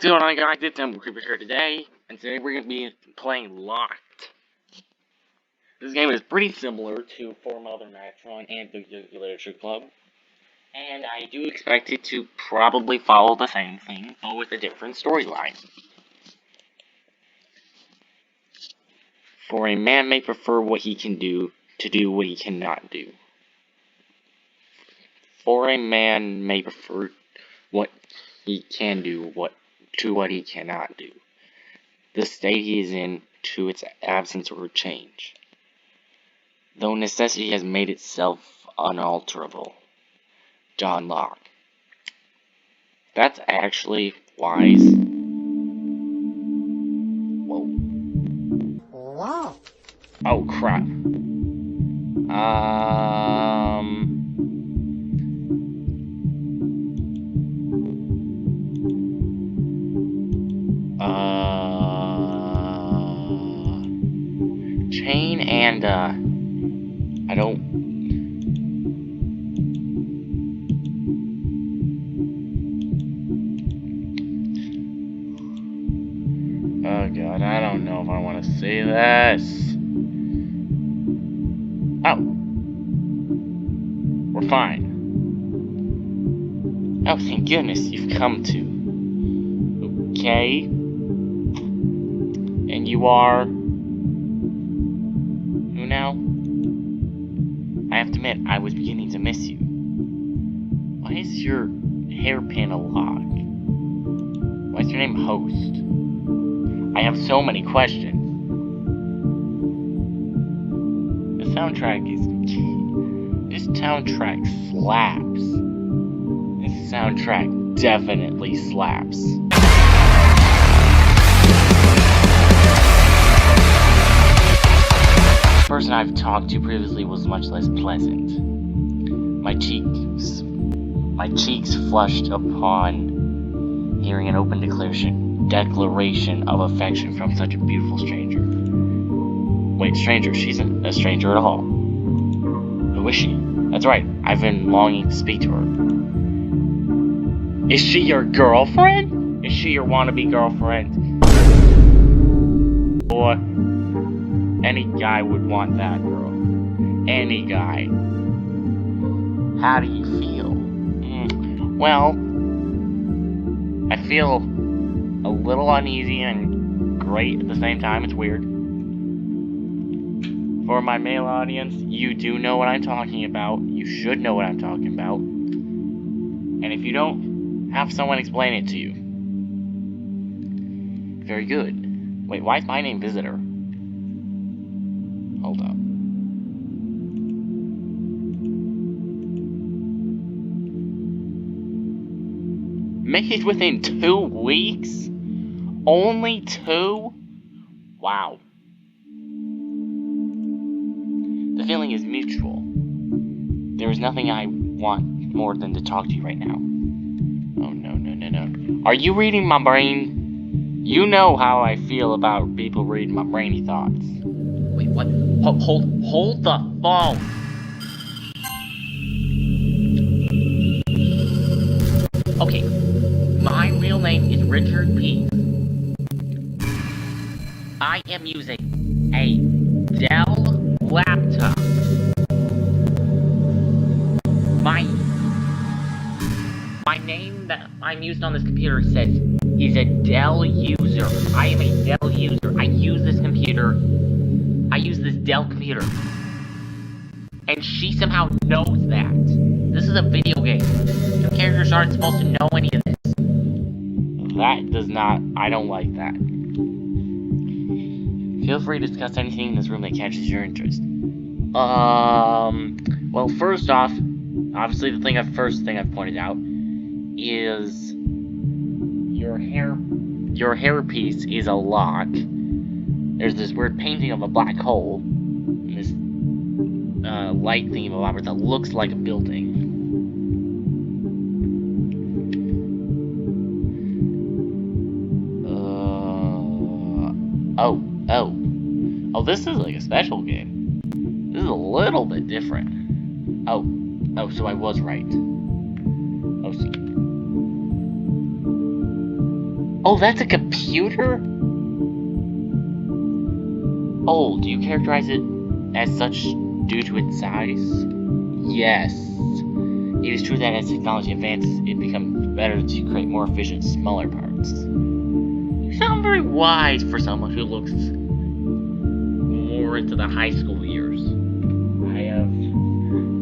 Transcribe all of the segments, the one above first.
What's going on, guys? It's Creeper here today, and today we're going to be playing Locked. This game is pretty similar to Four Mother Matron and the Literature Club, and I do expect it to probably follow the same thing, but with a different storyline. For a man may prefer what he can do to do what he cannot do. For a man may prefer what he can do to what he cannot do. The state he is in to its absence or change. Though necessity has made itself unalterable. John Locke. That's actually wise. Whoa. Wow. Oh crap. Chain and, I don't... Oh god, I don't know if I want to say this. Oh. We're fine. Oh, thank goodness you've come to. Okay. And you are... Who now? I have to admit, I was beginning to miss you. Why is your hairpin a Locke? Why is your name Host? I have so many questions. The soundtrack is... This soundtrack slaps. This soundtrack definitely slaps. The person I've talked to previously was much less pleasant. My cheeks flushed upon hearing an open declaration of affection from such a beautiful stranger. Wait, stranger? She's not a stranger at all. Who is she? That's right, I've been longing to speak to her. Is she your girlfriend? Is she your wannabe girlfriend? Or any guy would want that girl. Any guy. How do you feel? Well, I feel a little uneasy and great at the same time. It's weird. For my male audience, you do know what I'm talking about. You should know what I'm talking about. And if you don't, have someone explain it to you. Very good. Wait, why is my name Visitor? Hold up. Made within 2 weeks? Only 2? Wow. The feeling is mutual. There is nothing I want more than to talk to you right now. Oh, no. Are you reading my brain? You know how I feel about people reading my brainy thoughts. Wait, what? Hold the phone! Okay, my real name is Richard P. I am using a Dell laptop. My name that I'm using on this computer says he's a Dell user. I am a Dell user. I use this Dell computer. And she somehow knows that. This is a video game. Your characters aren't supposed to know any of this. That does not... I don't like that. Feel free to discuss anything in this room that catches your interest. Well, first off, obviously the first thing I've pointed out is your hairpiece is a Locke. There's this weird painting of a black hole, and this light thingamabobber that looks like a building. Oh, this is like a special game. This is a little bit different. Oh, so I was right. Oh, so Oh, that's a computer? Oh, do you characterize it as such due to its size? Yes. It is true that as technology advances, it becomes better to create more efficient, smaller parts. You sound very wise for someone who looks more into the high school years. I have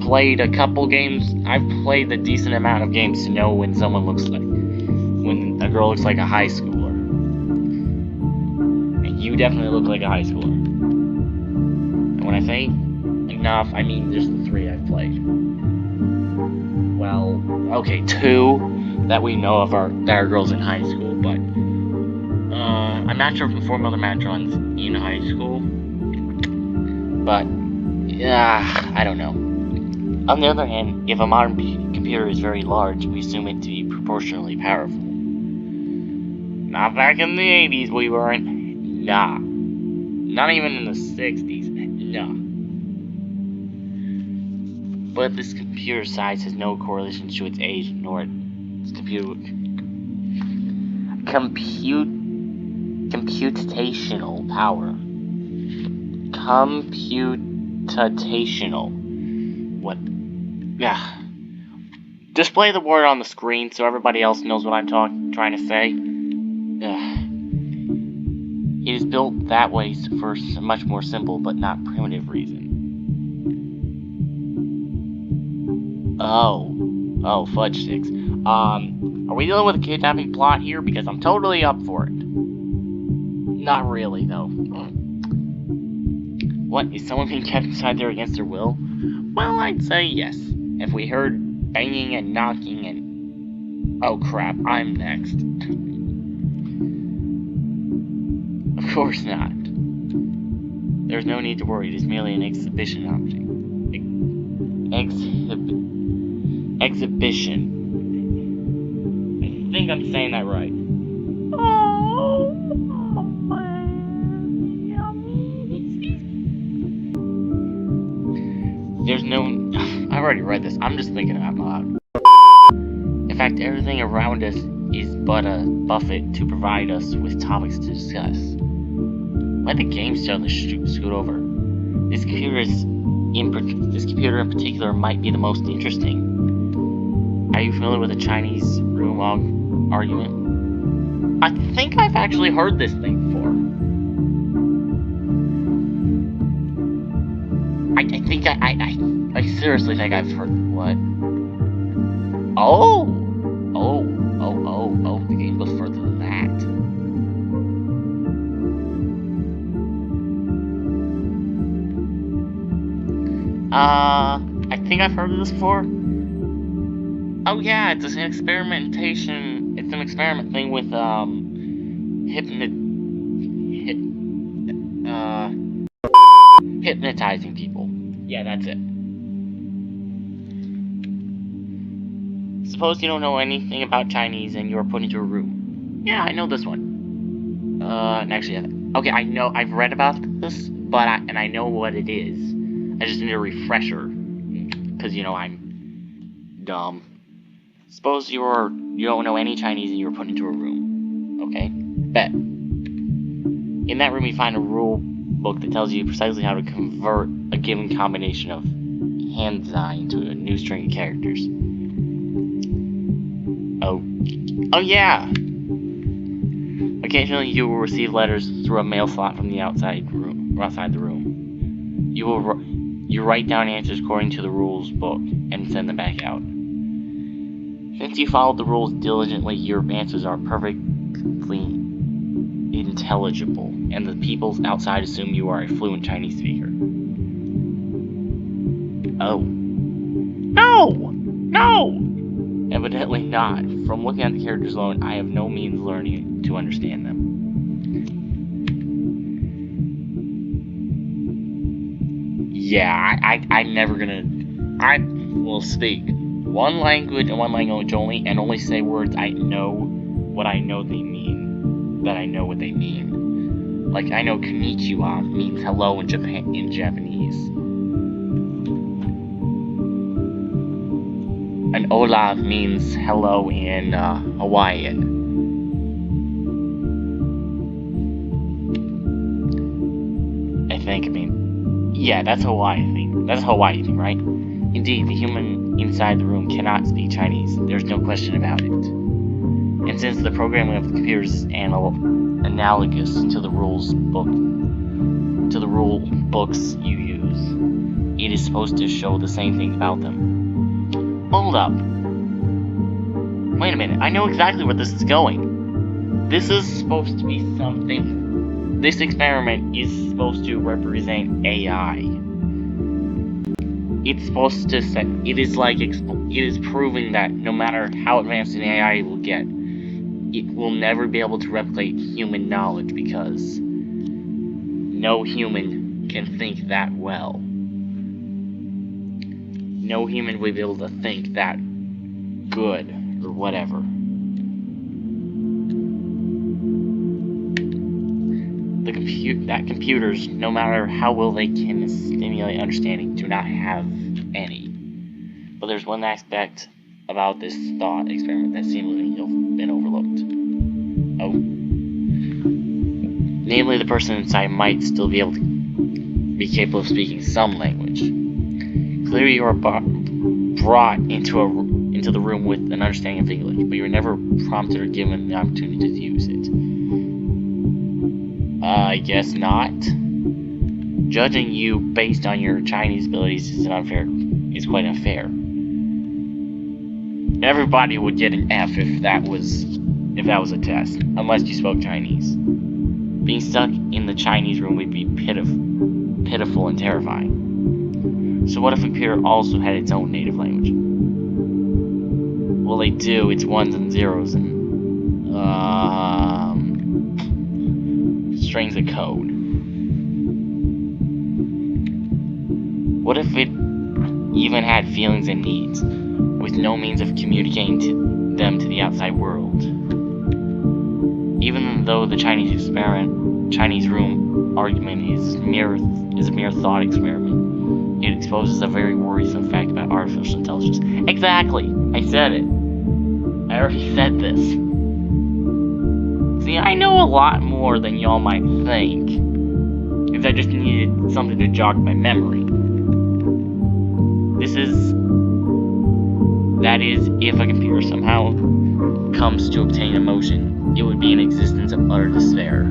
played a couple games. I've played a decent amount of games to know when when a girl looks like a high schooler. And you definitely look like a high schooler. And when I say enough, I mean just the 3 I've played. Well, okay, 2 that we know of that are girls in high school, but I'm not sure if the 4 other Matrons in high school, but I don't know. On the other hand, if a modern computer is very large, we assume it to be proportionally powerful. Not back in the 80s, we weren't. Nah. Not even in the 60s. Nah. But this computer size has no correlation to its age, nor its computational power. Computational. What? Yeah. Display the word on the screen so everybody else knows what I'm trying to say. It is built that way for a much more simple but not primitive reason. Oh, fudge sticks. Are we dealing with a kidnapping plot here? Because I'm totally up for it. Not really, though. What, is someone being kept inside there against their will? Well, I'd say yes. If we heard banging and knocking and... Oh crap, I'm next. Of course not. There's no need to worry, it is merely an exhibition object. Exhibition. I think I'm saying that right. There's no... I've already read this. I'm just thinking out loud. In fact, everything around us is but a buffet to provide us with topics to discuss. Let the game start to scoot over. This computer in particular might be the most interesting. Are you familiar with the Chinese room argument? I think I've actually heard this thing before. I seriously think I've heard what? Oh, the game goes further than that. I think I've heard of this before. Oh yeah, it's an experiment thing with, hypnotizing people. Yeah, that's it. Suppose you don't know anything about Chinese and you're put into a room. Yeah, I know this one. Actually, okay, I've read about this, but I know what it is. I just need a refresher, because, I'm dumb. Suppose you don't know any Chinese and you're put into a room. Okay? Bet. In that room you find a rule book that tells you precisely how to convert a given combination of Hanzai into a new string of characters. Oh yeah! Occasionally you will receive letters through a mail slot from the outside the room. You write down answers according to the rules book and send them back out. Since you followed the rules diligently, your answers are perfectly intelligible, and the people outside assume you are a fluent Chinese speaker. Oh. No! Evidently not. From looking at the characters alone, I have no means of learning to understand them. Yeah, I'm never gonna... I will speak one language and one language only, and only say words I know what I know they mean. That I know what they mean. Like, I know konnichiwa means hello in Japanese. And hola means hello in Hawaiian. Yeah, that's how I think. That's how I think, right? Indeed, the human inside the room cannot speak Chinese. There's no question about it. And since the programming of the computers is analogous to the rule books you use, it is supposed to show the same thing about them. Hold up. Wait a minute, I know exactly where this is going. This is supposed to be something. This experiment is supposed to represent AI. It's supposed to say, it is proving that no matter how advanced an AI will get, it will never be able to replicate human knowledge because no human can think that well. No human will be able to think that good or whatever. Computers, no matter how well they can stimulate understanding, do not have any. But there's one aspect about this thought experiment that seemingly has been overlooked. Oh. Namely, the person inside might still be able to be capable of speaking some language. Clearly, you are brought into the room with an understanding of English, but you were never prompted or given the opportunity to use it. I guess not. Judging you based on your Chinese abilities is quite unfair. Everybody would get an F if that was a test, unless you spoke Chinese. Being stuck in the Chinese room would be pitiful and terrifying. So what if a computer also had its own native language? Well, they do. It's ones and zeros and strings of code. What if it even had feelings and needs, with no means of communicating them to the outside world? Even though the Chinese room argument is a mere thought experiment, it exposes a very worrisome fact about artificial intelligence. Exactly! I said it. I already said this. See, I know a lot more than y'all might think, if I just needed something to jog my memory. That is, if a computer somehow comes to obtain emotion, it would be an existence of utter despair.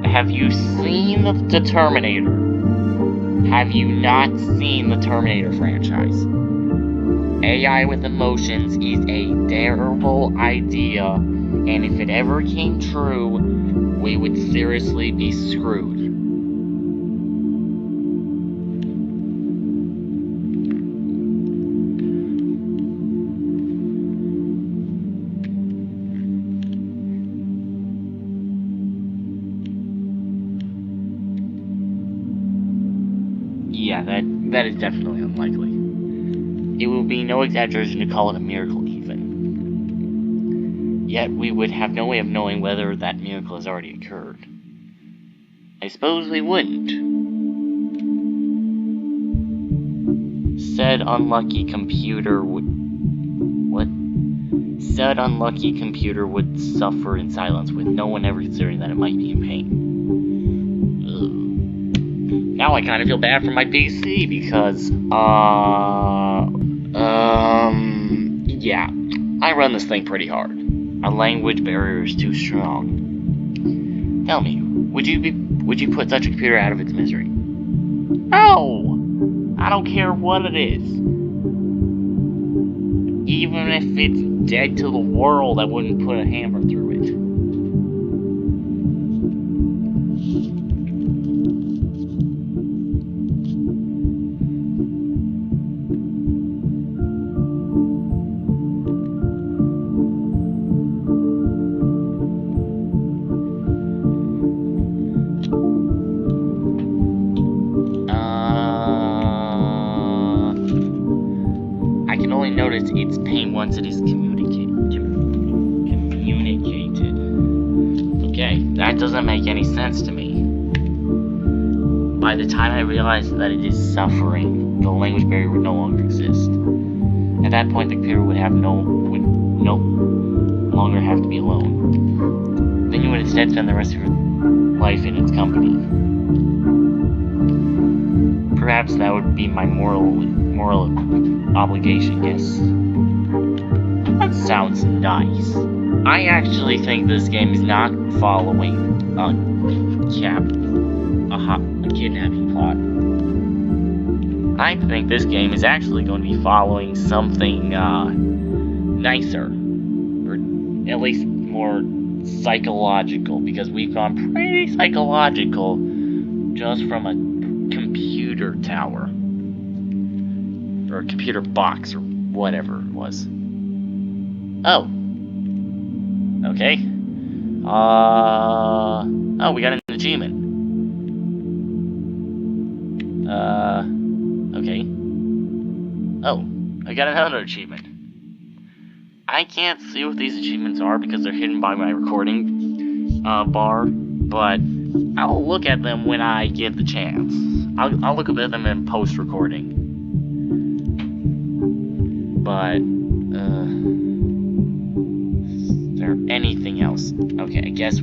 Have you seen the Terminator? Have you not seen the Terminator franchise? AI with emotions is a terrible idea, and if it ever came true, we would seriously be screwed. Yeah, that is definitely unlikely. It would be no exaggeration to call it a miracle even. Yet we would have no way of knowing whether that miracle has already occurred. I suppose we wouldn't. Said unlucky computer would suffer in silence with no one ever considering that it might be in pain. Now I kind of feel bad for my PC because, yeah, I run this thing pretty hard. Our language barrier is too strong. Tell me, would you put such a computer out of its misery? No! I don't care what it is. Even if it's dead to the world, I wouldn't put a hammer through it. I can only notice its pain once it is communicated. Okay, that doesn't make any sense to me. By the time I realize that it is suffering, the language barrier would no longer exist. At that point, the computer would have no longer have to be alone. Then you would instead spend the rest of your life in its company. Perhaps that would be my moral obligation, yes. That sounds nice. I actually think this game is not following a kidnapping plot. I think this game is actually going to be following something nicer, or at least more psychological, because we've gone pretty psychological just from a computer tower, or a computer box, or whatever it was. Oh. Okay. Oh, we got an achievement. Okay. Oh, I got another achievement. I can't see what these achievements are because they're hidden by my recording bar, but I'll look at them when I get the chance. I'll look at them in post-recording. But, is there anything else? Okay, I guess...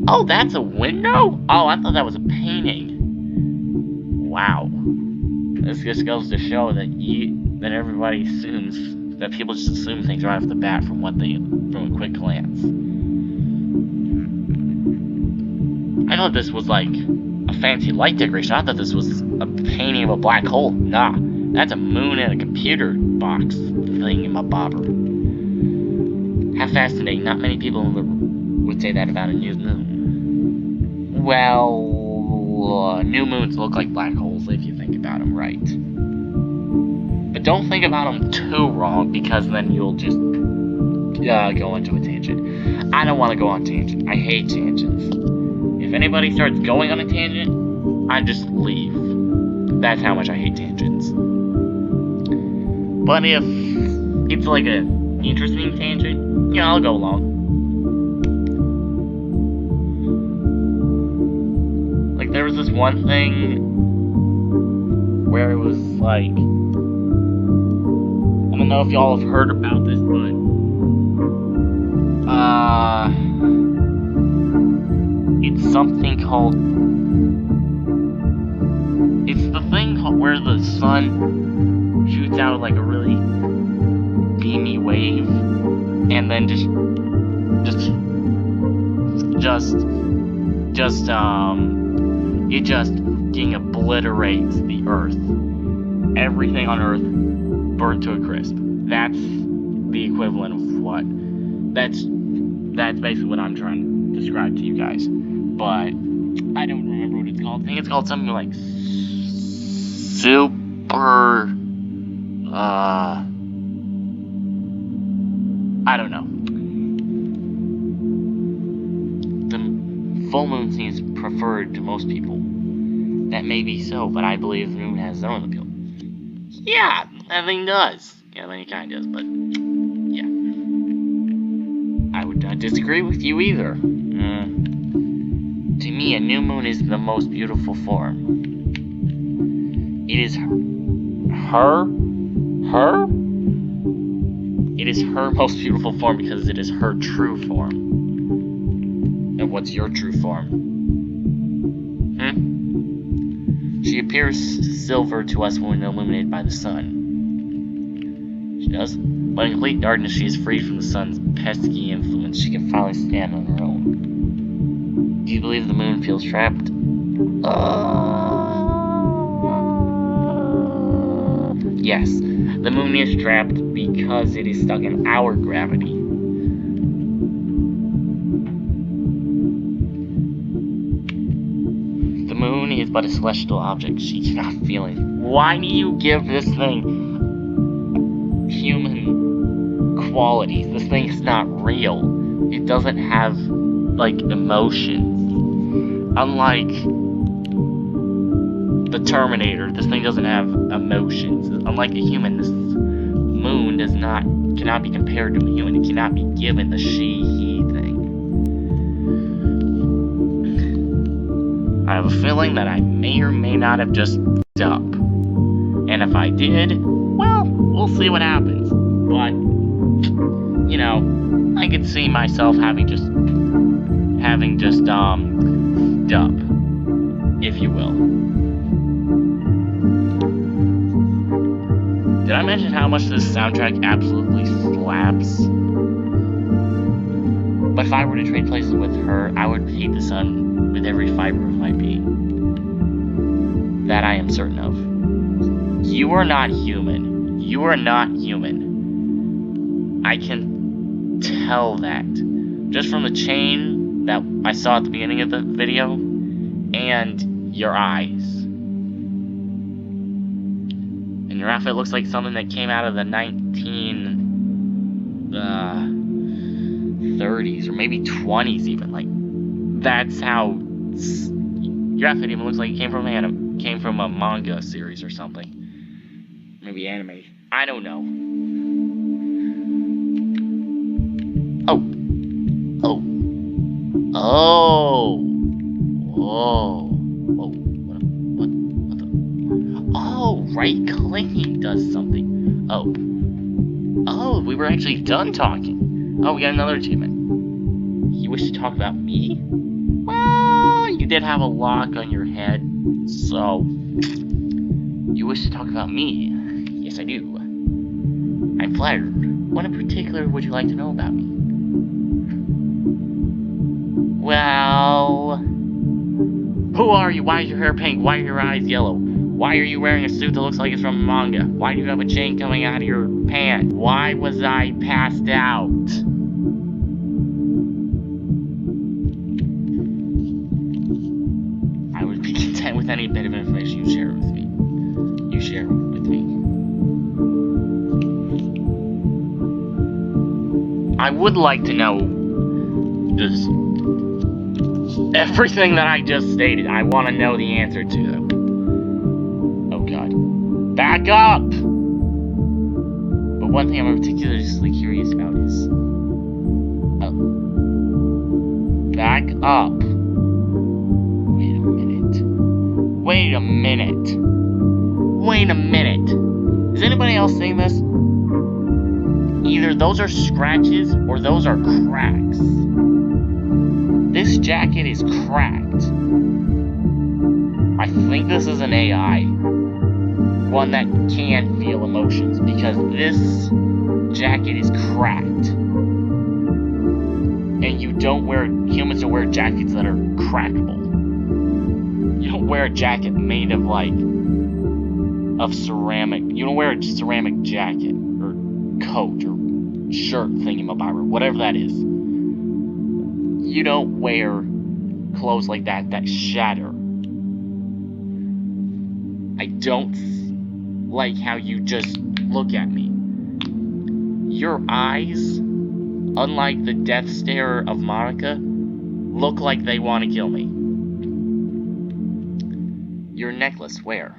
Oh, that's a window? Oh, I thought that was a painting. Wow. This just goes to show that everybody assumes, that people just assume things right off the bat from a quick glance. I thought this was like a fancy light decoration. I thought this was a painting of a black hole. Nah, that's a moon and a computer box thing in my bobber. How fascinating. Not many people would say that about a new moon. Well, new moons look like black holes if you think about them right. But don't think about them too wrong, because then you'll just go into a tangent. I don't want to go on tangent. I hate tangents. If anybody starts going on a tangent, I just leave. That's how much I hate tangents. But if it's like an interesting tangent, yeah, I'll go along. Like, there was this one thing where it was like, I don't know if y'all have heard about this, but it's something called, it's the thing where the sun shoots out like a really beamy wave, and then it just fucking obliterates the earth. Everything on earth burned to a crisp. That's the equivalent of what? That's basically what I'm trying to describe to you guys. But I don't remember what it's called. I think it's called something like super... I don't know. The full moon seems preferred to most people. That may be so, but I believe the moon has its own appeal. Yeah, that thing does. Yeah, I mean, it kind of does, but yeah. I would not disagree with you either. To me, a new moon is the most beautiful form. It is her? It is her most beautiful form because it is her true form. And what's your true form? She appears silver to us when illuminated by the sun. She does. But in complete darkness, she is freed from the sun's pesky influence. She can finally stand on her own. Do you believe the moon feels trapped? Yes. The moon is trapped because it is stuck in our gravity. The moon is but a celestial object. She cannot feel it. Why do you give this thing human qualities? This thing is not real. It doesn't have, like, emotions. Unlike the Terminator, this thing doesn't have emotions. Unlike a human, this moon cannot be compared to a human. It cannot be given the she-he thing. I have a feeling that I may or may not have just f***ed up. And if I did, well, we'll see what happens. But you know, I could see myself having just dub, if you will. Did I mention how much this soundtrack absolutely slaps? But if I were to trade places with her, I would hate the sun with every fiber of my being. That I am certain of. You are not human. You are not human. I can tell that. Just from the chain that I saw at the beginning of the video, and your eyes. And your outfit looks like something that came out of the 1930s, or maybe 20s even. Like, that's how your outfit even looks like it came from a manga series or something. Maybe anime. I don't know. Right clicking does something. Oh, we were actually done talking. Oh, we got another achievement. You wish to talk about me? Well, you did have a lock on your head, so you wish to talk about me? Yes, I do. I'm flattered. What in particular would you like to know about me? Well, who are you? Why is your hair pink? Why are your eyes yellow? Why are you wearing a suit that looks like it's from a manga? Why do you have a chain coming out of your pants? Why was I passed out? I would be content with any bit of information you share with me. I would like to know just everything that I just stated. I want to know the answer to them. Back up! But one thing I'm particularly curious about is... back up. Wait a minute. Is anybody else seeing this? Either those are scratches or those are cracks. This jacket is cracked. I think this is an AI. One that can feel emotions, because this jacket is cracked. And humans don't wear jackets that are crackable. You don't wear a jacket made of ceramic. You don't wear a ceramic jacket, or coat, or shirt thingamabobber, whatever that is. You don't wear clothes like that shatter. I don't like how you just look at me. Your eyes, unlike the death stare of Monika, look like they want to kill me. Your necklace, where?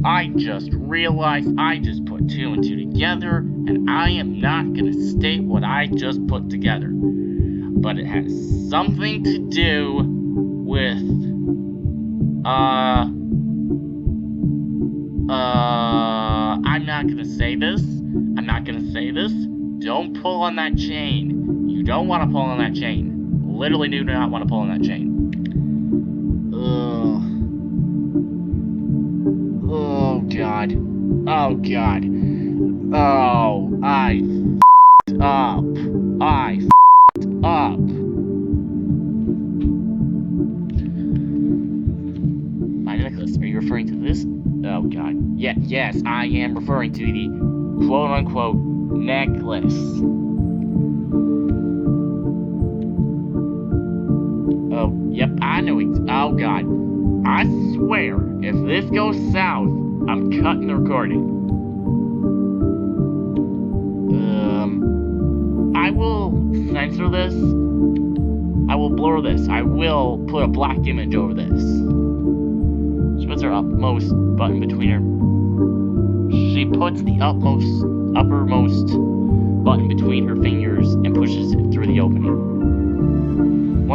I just realized I just put two and two together, and I am not gonna state what I just put together. But it has something to do with, I'm not gonna say this. Don't pull on that chain. You don't want to pull on that chain. Literally do not want to pull on that chain. Oh, God. Oh, I f***ed up. My necklace, are you referring to this? Oh, God. Yes, I am referring to the quote-unquote necklace. Oh, yep, I know it. Oh, God. I swear, if this goes south, I'm cutting the recording. I will censor this. I will blur this. I will put a black image over this. She puts her uppermost button between her. She puts the uppermost button between her fingers and pushes it through the opening.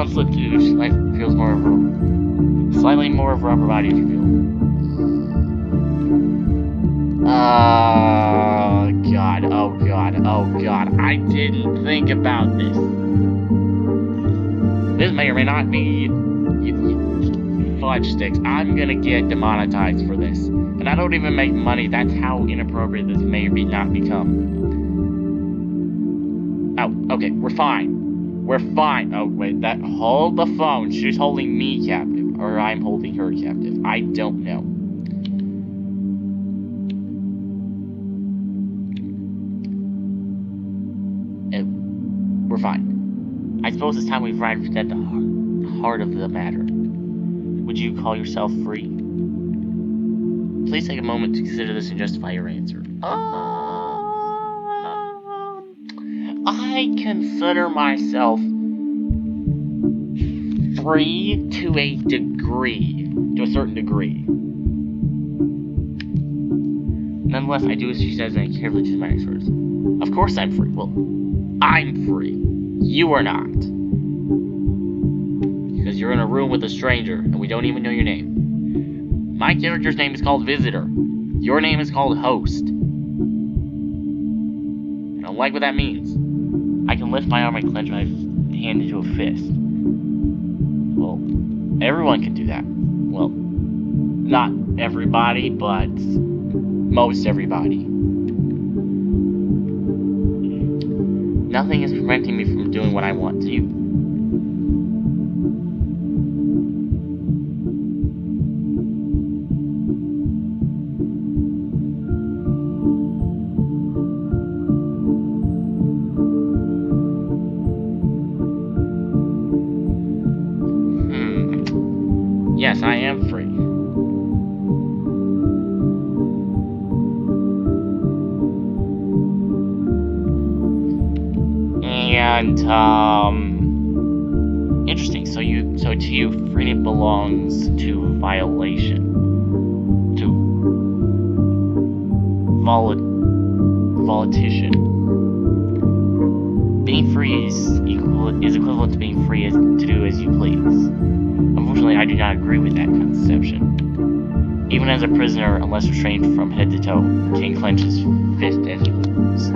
one slip to life feels more of a slightly more of a rubber body, if you feel. Oh god, oh god, oh god. I didn't think about this. This may or may not be fudge sticks. I'm gonna get demonetized for this. And I don't even make money. That's how inappropriate this may or may not become. Oh, okay, we're fine. We're fine. Oh, wait, hold the phone. She's holding me captive. Or I'm holding her captive. I don't know. We're fine. I suppose it's time we've arrived at the heart of the matter. Would you call yourself free? Please take a moment to consider this and justify your answer. I consider myself free to a degree. To a certain degree. Nonetheless, I do as she says and I carefully choose my next words. Of course I'm free. Well, I'm free. You are not. Because you're in a room with a stranger and we don't even know your name. My character's name is called Visitor. Your name is called Host. I don't like what that means. I can lift my arm and clench my hand into a fist. Well, everyone can do that. Well, not everybody, but most everybody. Nothing is preventing me from doing what I want to do. Yes, I am free. And, interesting. So to you, freedom belongs to violation. To volition. Being free is equivalent to being free to do as you please. Unfortunately, I do not agree with that conception. Even as a prisoner, unless restrained from head to toe, can clench his fist as he moves.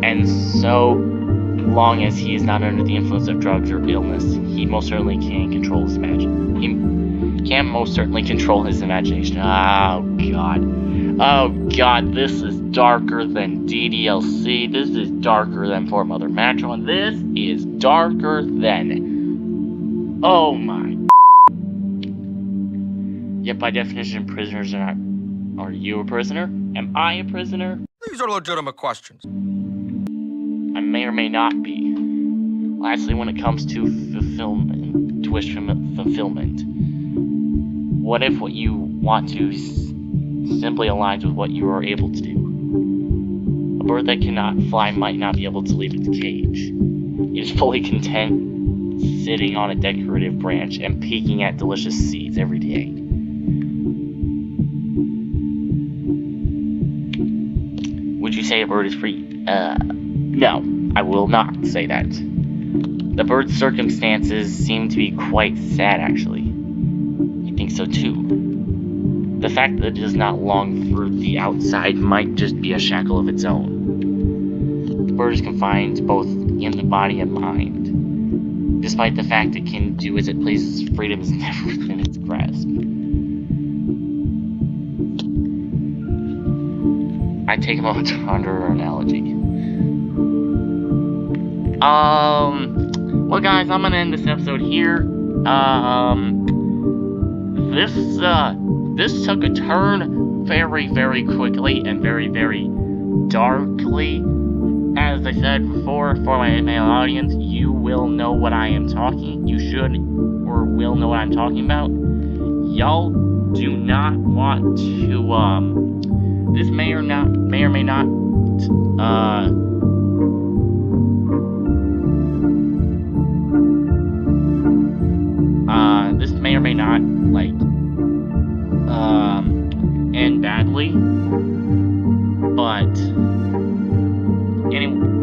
And so long as he is not under the influence of drugs or illness, he most certainly can control his imagination. He can most certainly control his imagination. Oh god. Oh god, this is darker than DDLC. This is darker than Fort Mother Matron. This is darker than... Oh my. Yet by definition, prisoners are not... Are you a prisoner? Am I a prisoner? These are legitimate questions. I may or may not be. Lastly, when it comes to fulfillment, to wish fulfillment, what if what you want to simply aligns with what you are able to do? A bird that cannot fly might not be able to leave its cage. It is fully content sitting on a decorative branch and peeking at delicious seeds every day. Would you say a bird is free? No, I will not say that. The bird's circumstances seem to be quite sad, actually. I think so too. The fact that it does not long for the outside might just be a shackle of its own. The bird is confined both in the body and mind. Despite the fact it can do as it pleases, freedom is never within its grasp. I take a moment to ponder our analogy. Well guys, I'm gonna end this episode here. This took a turn very, very quickly and very, very darkly. As I said before, for my male audience, you will know what I am talking. You should or will know what I'm talking about. Y'all do not want to, this may or may not, this may or may not, like, end badly,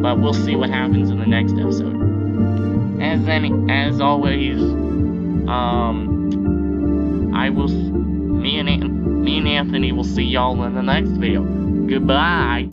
but we'll see what happens in the next episode. as always, me and Anthony will see y'all in the next video. Goodbye.